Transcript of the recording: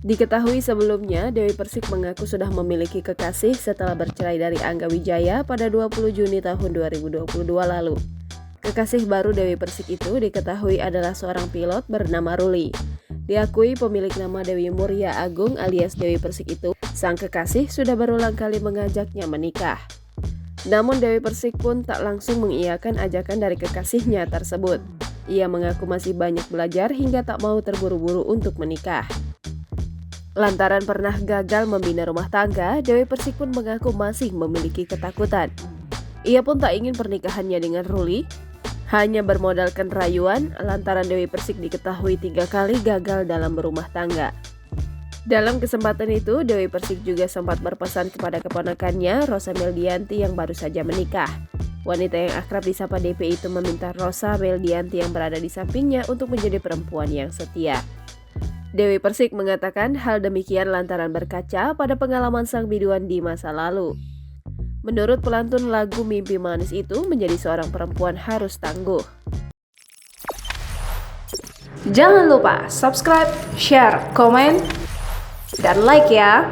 Diketahui sebelumnya, Dewi Persik mengaku sudah memiliki kekasih setelah bercerai dari Angga Wijaya pada 20 Juni tahun 2022 lalu. Kekasih baru Dewi Persik itu diketahui adalah seorang pilot bernama Ruli. Diakui pemilik nama Dewi Muria Agung alias Dewi Persik itu, sang kekasih sudah berulang kali mengajaknya menikah. Namun Dewi Persik pun tak langsung mengiyakan ajakan dari kekasihnya tersebut. Ia mengaku masih banyak belajar hingga tak mau terburu-buru untuk menikah. Lantaran pernah gagal membina rumah tangga, Dewi Persik pun mengaku masih memiliki ketakutan. Ia pun tak ingin pernikahannya dengan Ruli, hanya bermodalkan rayuan lantaran Dewi Persik diketahui 3 kali gagal dalam berumah tangga. Dalam kesempatan itu, Dewi Persik juga sempat berpesan kepada keponakannya, Rosa Meldianti yang baru saja menikah. Wanita yang akrab disapa DP itu meminta Rosa Meldianti yang berada di sampingnya untuk menjadi perempuan yang setia. Dewi Persik mengatakan hal demikian lantaran berkaca pada pengalaman sang biduan di masa lalu. Menurut pelantun lagu Mimpi Manis itu, menjadi seorang perempuan harus tangguh. Jangan lupa subscribe, share, komen, dan like ya!